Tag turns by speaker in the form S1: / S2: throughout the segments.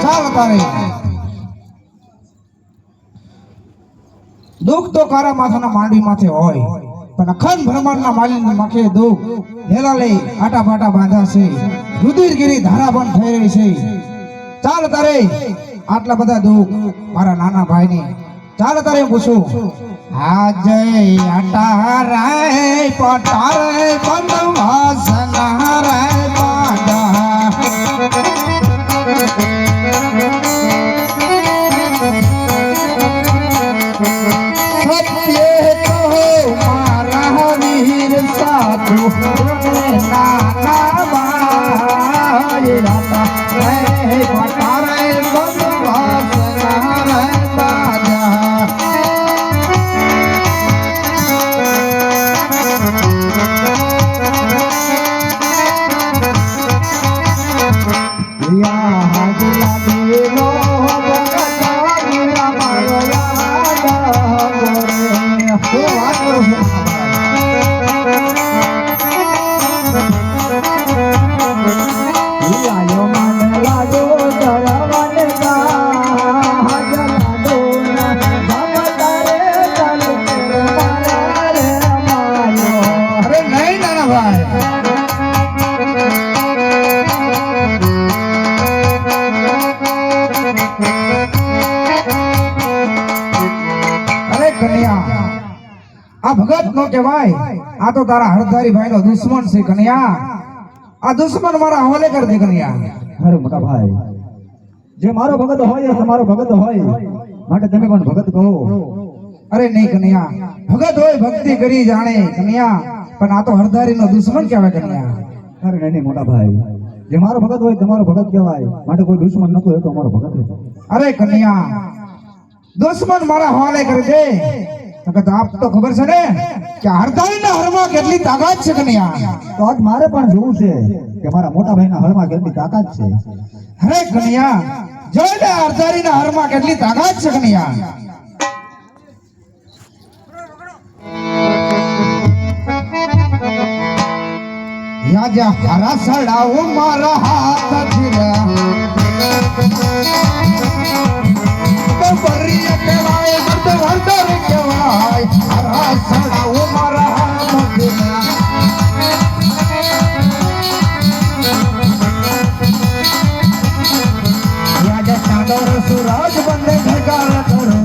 S1: ચાલ તારે દુઃખ તો કારા માથાના માંડી માથે હોય, પણ અખંડ બ્રહ્માંડના માલિકના માથે દુઃખ હેલા લઈ આટા પાટા બાંધા છે, રુધિરગીરી ધારા બંધ થઈ રહી છે. ચાલ તારે આટલા બધા દુઃખ મારા નાના ભાઈની, ચાલ તારે પૂછું આ જય આટા રાય પટારે બંધવાસના રાય બાંધા આ ભગત નો કહેવાય, આ તો તારા હરધારી ભાઈ નો દુશ્મન છે કન્યા. આ દુશ્મન મારા હવાલે કરી દે કન્યા.
S2: અરે મોટા ભાઈ, જે મારો ભગત હોય એ તમારો ભગત હોય, માટે તમે પણ ભગત કહો.
S1: અરે નહીં કન્યા, ભગત હોય ભક્તિ કરી જાણે કન્યા, પણ આ તો હરધારી નો દુશ્મન કહેવાય કન્યા.
S2: અરે નહીં મોટા ભાઈ, જે મારો ભગત હોય તમારો ભગત કહેવાય, માટે કોઈ દુશ્મન નતો એ તો અમારો ભગત હતો.
S1: અરે કન્યા, દુશ્મન મારા હવાલે કરી દે. આપ તો ખબર છે ને કે હરધારીના હરમાં કેટલી તાકાત છે કન્યા.
S2: તો આજ મારે પણ જોવું છે કે મારા મોટા ભાઈના હરમાં કેટલી તાકાત છે.
S1: અરે કન્યા, જોઈ લે હરધારીના હરમાં કેટલી તાકાત છે કન્યા. યાજા હરા સડાવો મારા હાથ ધીરા તો બરિયા કહેવાય, હરદર કહેવાય, હરા સડાવો મારા હાથ ધીરા. યાજા ચાંદોર સુરજ બંને ભેગા કરો,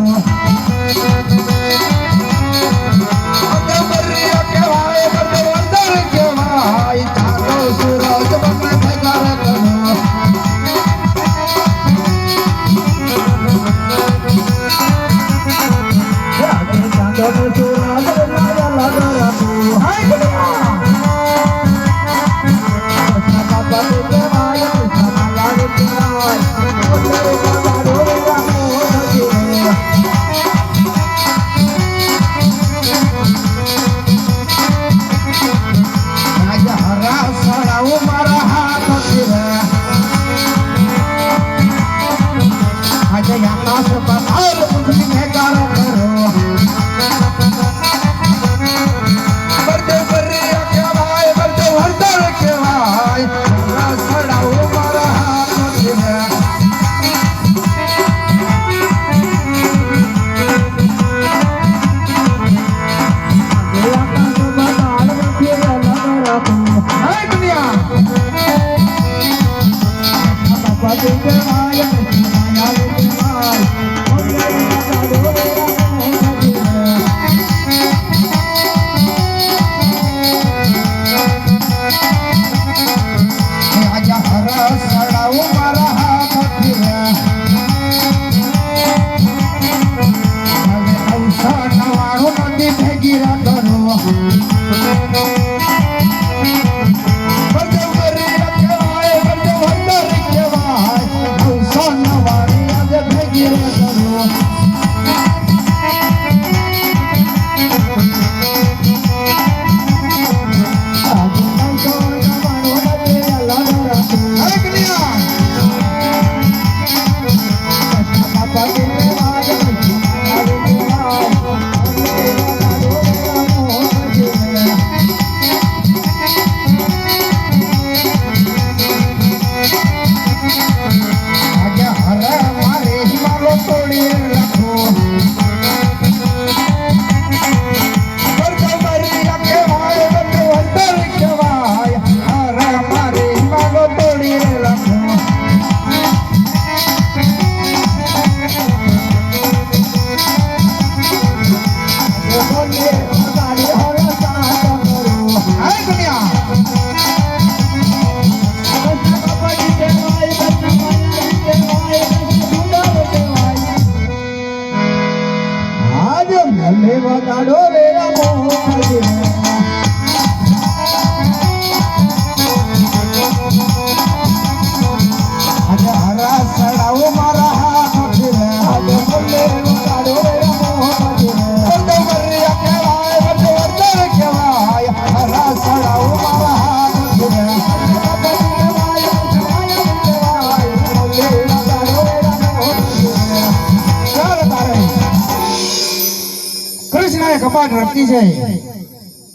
S1: વાટ રખતી છે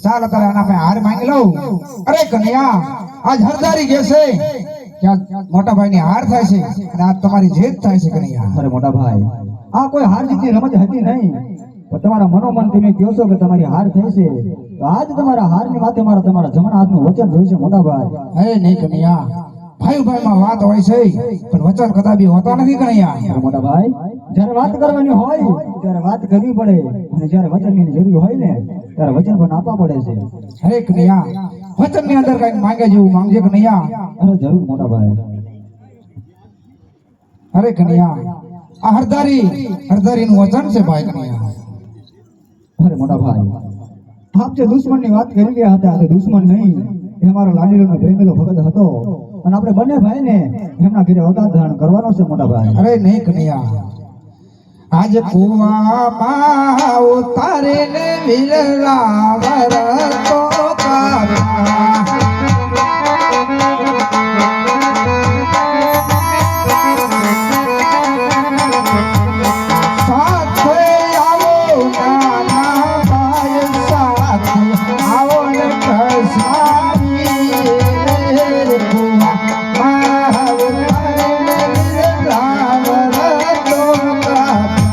S1: ચાલ કરે આના પાસે હાર માંગી લઉં અરે કન્યા આજ હરદારી કે છે કે આજ મોટા ભાઈની હાર થાય છે અને આજ તમારી જીત થાય છે કન્યા
S2: અરે મોટા ભાઈ આ કોઈ હાર જીતની રમત હતી નહીં પણ તમારા મનોમન તમે કહો છો કે તમારી હાર થઈ છે તો આજ તમારા હારની માથે મારા તમારા જમણા હાથનું વચન જોઈશે મોટા ભાઈ
S1: હે નહીં કન્યા ભાઈ ભાઈમાં વાત હોય છે પણ વચન કદાપી હોતા નથી કન્યા
S2: અરે મોટા ભાઈ જ્યારે વાત કરવાની હોય ત્યારે વાત કરવી પડે અને જ્યારે વચનની જરૂર હોય ને ત્યારે વચન પણ આપવા પડે છે
S1: હે કન્યા વચનની અંદર કઈક માંગે જેવું માંગજે કન્યા
S2: અરે જરૂર મોટા ભાઈ
S1: અરે કન્યા આ હરદારીનું વચન છે ભાઈ કન્યા
S2: અરે મોટા ભાઈ આપ જે દુશ્મનની વાત કરી રહ્યા હતા તે દુશ્મન નહીં એ અમારો લાડીલો પ્રેમેલો ભગત હતો અને આપણે બંને ભાઈને એમના ઘરે અવતાર ધારણ કરવાનો છે મોટા ભાઈ
S1: અરે નહીં કન્યા આજ કુવામાં ઉતારે ને વિરલા વરતો કાપા સાથે આવો નાના ભાઈ સાથે આવો ને કસાઈ કુવામાં ઉતારે ને વિરલા વરતો કાપા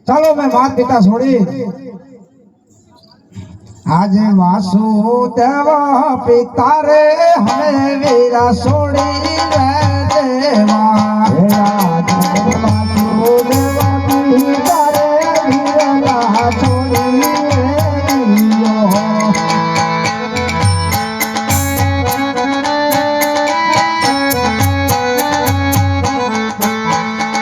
S1: ચાલો મેં માત પિતા છોડી આજે વાસુદેવ પિતા રે હવે વીરા છોડી રે દેવા વાસુદેવ પિતા રે વીરા છોડી રે દિયો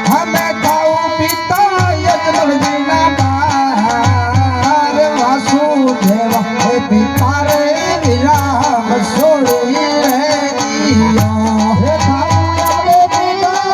S1: હમે ખાઉં પિતા યજ્ઞના બાર વાસુદેવ પિતા રે વિરામ છોડી રે દિયો હે ખાઉં આપણે પિતા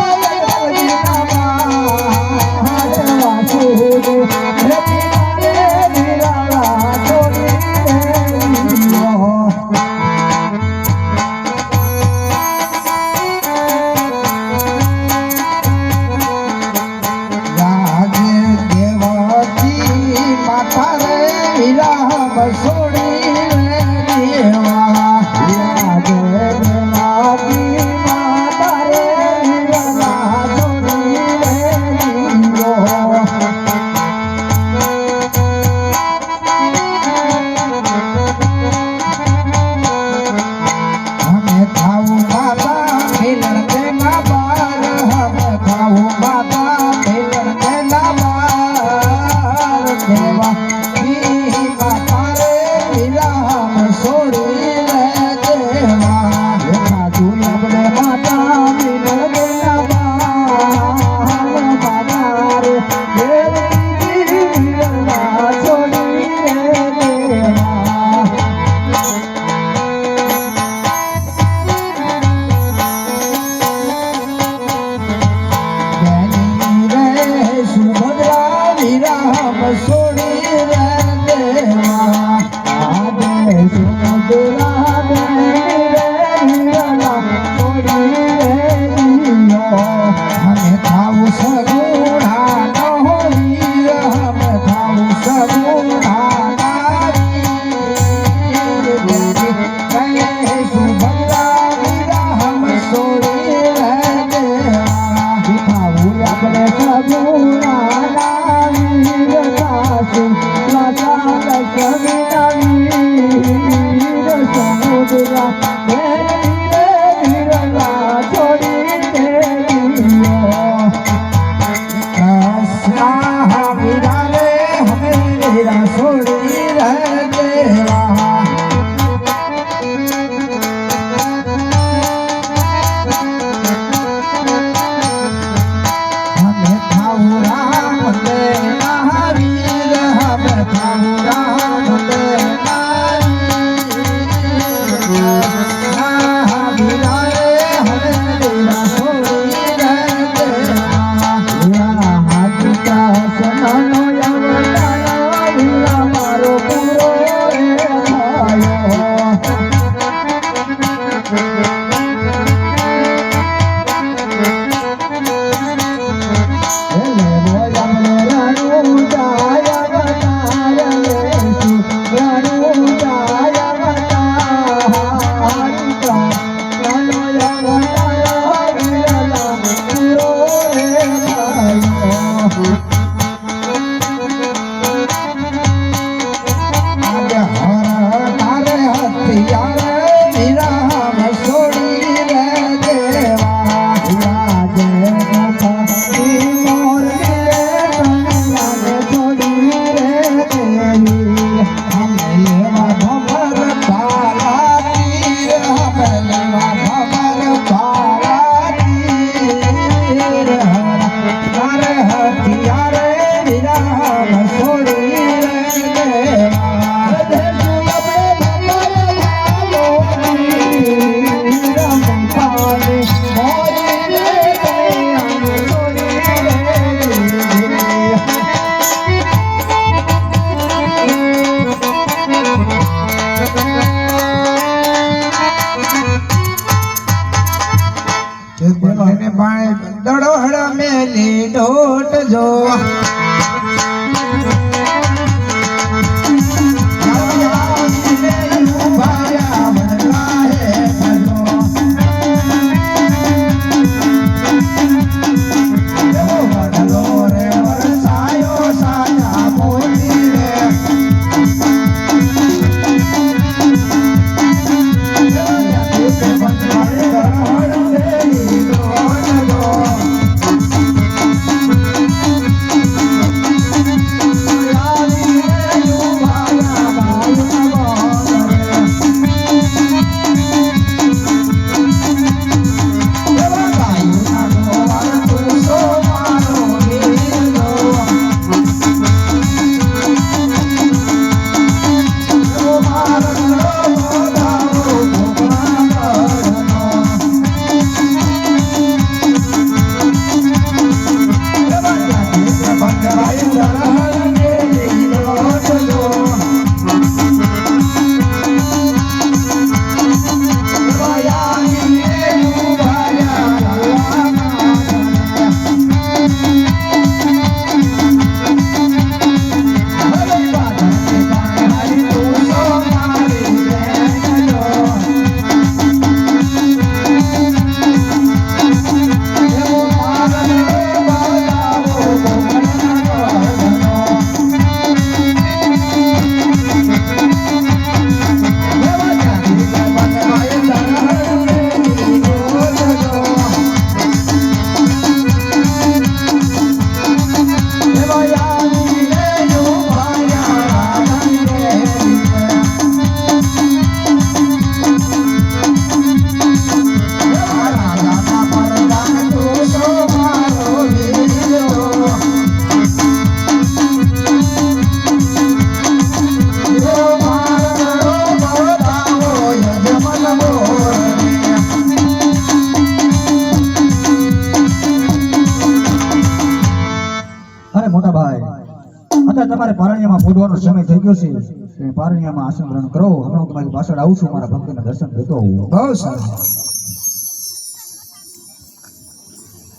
S1: એને પાણી દડોહડ મેલી ડોટ જો
S2: મોટા ભાઈ અત્યારે તમારે પારણિયામાં પૂજવાનો સમય થઈ ગયો છે પારણિયામાં આસન ગ્રહણ કરો હમણાં તમારી પાછળ આવું છું મારા ભક્તના દર્શન લેતો આવું
S1: બહુ સારું